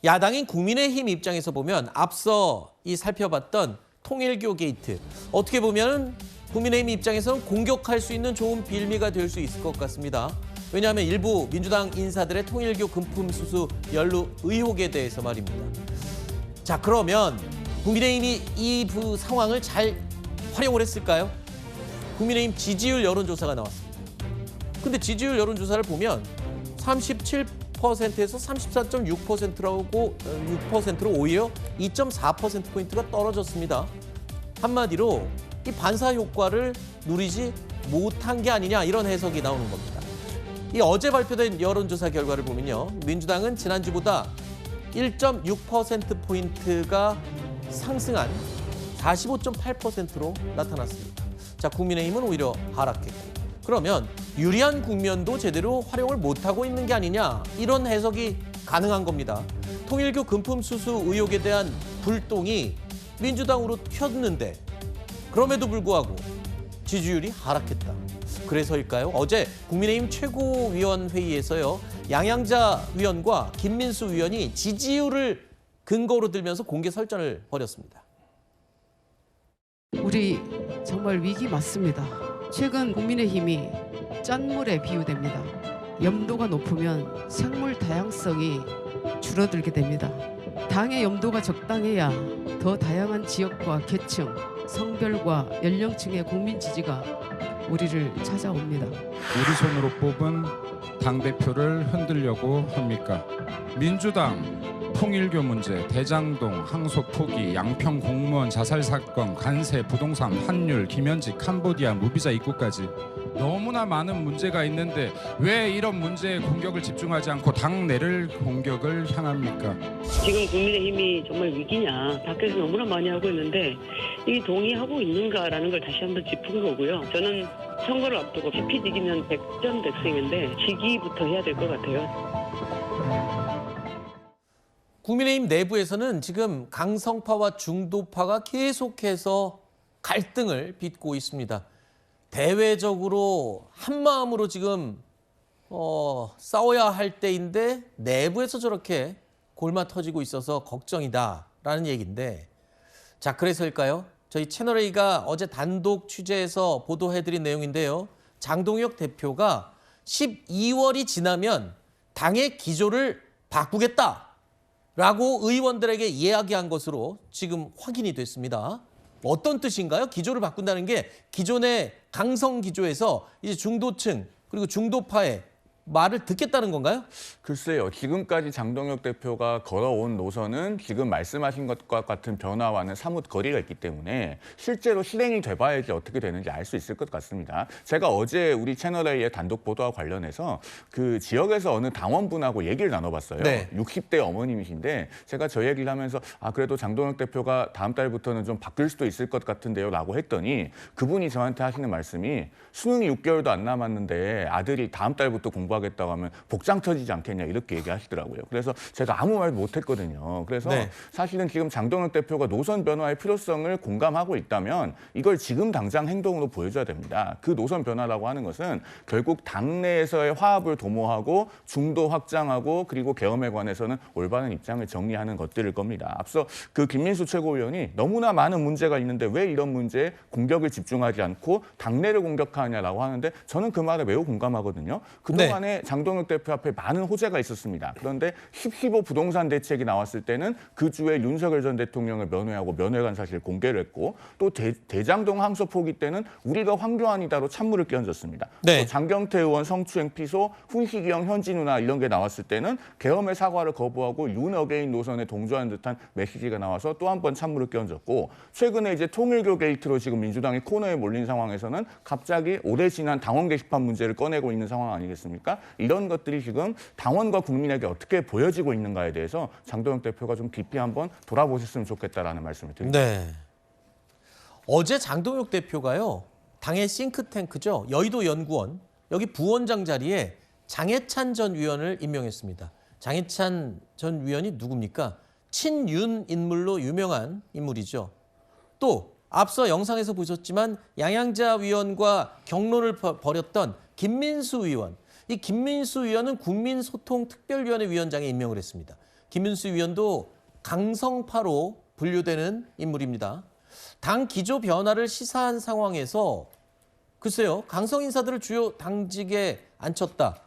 야당인 국민의힘 입장에서 보면 앞서 이 살펴봤던 통일교 게이트, 어떻게 보면 국민의힘 입장에서는 공격할 수 있는 좋은 빌미가 될 수 있을 것 같습니다. 왜냐하면 일부 민주당 인사들의 통일교 금품 수수 연루 의혹에 대해서 말입니다. 자, 그러면 국민의힘이 이 상황을 잘 활용을 했을까요? 국민의힘 지지율 여론조사가 나왔습니다. 근데 지지율 여론조사를 보면 37%에서 34.6%로 오히려 2.4%포인트가 떨어졌습니다. 한마디로 이 반사 효과를 누리지 못한 게 아니냐, 이런 해석이 나오는 겁니다. 이 어제 발표된 여론조사 결과를 보면요, 민주당은 지난주보다 1.6%포인트가 상승한 45.8%로 나타났습니다. 자, 국민의힘은 오히려 하락했고, 그러면 유리한 국면도 제대로 활용을 못하고 있는 게 아니냐, 이런 해석이 가능한 겁니다. 통일교 금품 수수 의혹에 대한 불똥이 민주당으로 튀었는데 그럼에도 불구하고 지지율이 하락했다. 그래서일까요? 어제 국민의힘 최고위원회의에서요, 양양자 위원과 김민수 위원이 지지율을 근거로 들면서 공개 설전을 벌였습니다. 우리 정말 위기 맞습니다. 최근 국민의힘이 짠물에 비유됩니다. 염도가 높으면 생물 다양성이 줄어들게 됩니다. 당의 염도가 적당해야 더 다양한 지역과 계층, 성별과 연령층의 국민 지지가 우리를 찾아옵니다. 우리 손으로 뽑은 당대표를 흔들려고 합니까? 민주당 통일교 문제, 대장동, 항소 포기, 양평 공무원 자살 사건, 관세, 부동산, 환율, 김현지, 캄보디아, 무비자 입국까지 너무나 많은 문제가 있는데 왜 이런 문제에 공격을 집중하지 않고 당내를 공격을 향합니까? 지금 국민의힘이 정말 위기냐, 밖에서 너무나 많이 하고 있는데 이 동의하고 있는가라는 걸 다시 한번 짚은 거고요. 저는 선거를 앞두고 지피지기면 백전백승인데 지기부터 해야 될 것 같아요. 국민의힘 내부에서는 지금 강성파와 중도파가 계속해서 갈등을 빚고 있습니다. 대외적으로 한마음으로 지금 싸워야 할 때인데 내부에서 저렇게 골마 터지고 있어서 걱정이다라는 얘기인데, 자, 그래서일까요? 저희 채널A가 어제 단독 취재해서 보도해드린 내용인데요. 장동혁 대표가 12월이 지나면 당의 기조를 바꾸겠다라고 의원들에게 이야기한 것으로 지금 확인이 됐습니다. 어떤 뜻인가요? 기조를 바꾼다는 게 기존의 강성 기조에서 이제 중도층 그리고 중도파의 말을 듣겠다는 건가요? 글쎄요. 지금까지 장동혁 대표가 걸어온 노선은 지금 말씀하신 것과 같은 변화와는 사뭇 거리가 있기 때문에 실제로 실행이 돼봐야지 어떻게 되는지 알 수 있을 것 같습니다. 제가 어제 우리 채널A의 단독 보도와 관련해서 그 지역에서 어느 당원분하고 얘기를 나눠봤어요. 네. 60대 어머님이신데 제가 저 얘기를 하면서 그래도 장동혁 대표가 다음 달부터는 좀 바뀔 수도 있을 것 같은데요 라고 했더니 그분이 저한테 하시는 말씀이 수능이 6개월도 안 남았는데 아들이 다음 달부터 공부하겠다고 하면 복장 터지지 않겠냐, 이렇게 얘기하시더라고요. 그래서 제가 아무 말 못했거든요. 그래서 네. 사실은 지금 장동혁 대표가 노선 변화의 필요성을 공감하고 있다면 이걸 지금 당장 행동으로 보여줘야 됩니다. 그 노선 변화라고 하는 것은 결국 당내에서의 화합을 도모하고 중도 확장하고 그리고 계엄에 관해서는 올바른 입장을 정리하는 것들일 겁니다. 앞서 그 김민수 최고위원이 너무나 많은 문제가 있는데 왜 이런 문제에 공격을 집중하지 않고 당내를 공격하냐라고 하는데 저는 그 말에 매우 공감하거든요. 그동안에 네. 장동혁 대표 앞에 많은 호재가 있었습니다. 그런데 10.15 부동산 대책이 나왔을 때는 그 주에 윤석열 전 대통령을 면회하고 면회관 사실 공개를 했고 또 대장동 항소 포기 때는 우리가 황교안이다로 찬물을 끼얹었습니다. 네. 또 장경태 의원 성추행 피소, 훈시기형 현지 누나 이런 게 나왔을 때는 계엄의 사과를 거부하고 윤 어게인 노선에 동조하는 듯한 메시지가 나와서 또 한 번 찬물을 끼얹었고, 최근에 이제 통일교 게이트로 지금 민주당이 코너에 몰린 상황에서는 갑자기 오래 지난 당원 게시판 문제를 꺼내고 있는 상황 아니겠습니까? 이런 것들이 지금 당원과 국민에게 어떻게 보여지고 있는가에 대해서 장동혁 대표가 좀 깊이 한번 돌아보셨으면 좋겠다라는 말씀을 드립니다. 네. 어제 장동혁 대표가요, 당의 싱크탱크죠, 여의도 연구원, 여기 부원장 자리에 장해찬 전 위원을 임명했습니다. 장해찬 전 위원이 누굽니까? 친윤 인물로 유명한 인물이죠. 또 앞서 영상에서 보셨지만 양양자 위원과 격론을 벌였던 김민수 위원, 이 김민수 위원은 국민소통특별위원회 위원장에 임명을 했습니다. 김윤수 위원도 강성파로 분류되는 인물입니다. 당 기조 변화를 시사한 상황에서 글쎄요, 강성 인사들을 주요 당직에 앉혔다.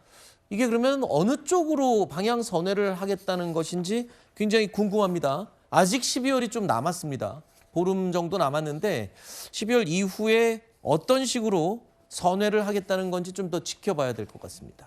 이게 그러면 어느 쪽으로 방향 선회를 하겠다는 것인지 굉장히 궁금합니다. 아직 12월이 좀 남았습니다. 보름 정도 남았는데 12월 이후에 어떤 식으로 선회를 하겠다는 건지 좀 더 지켜봐야 될 것 같습니다.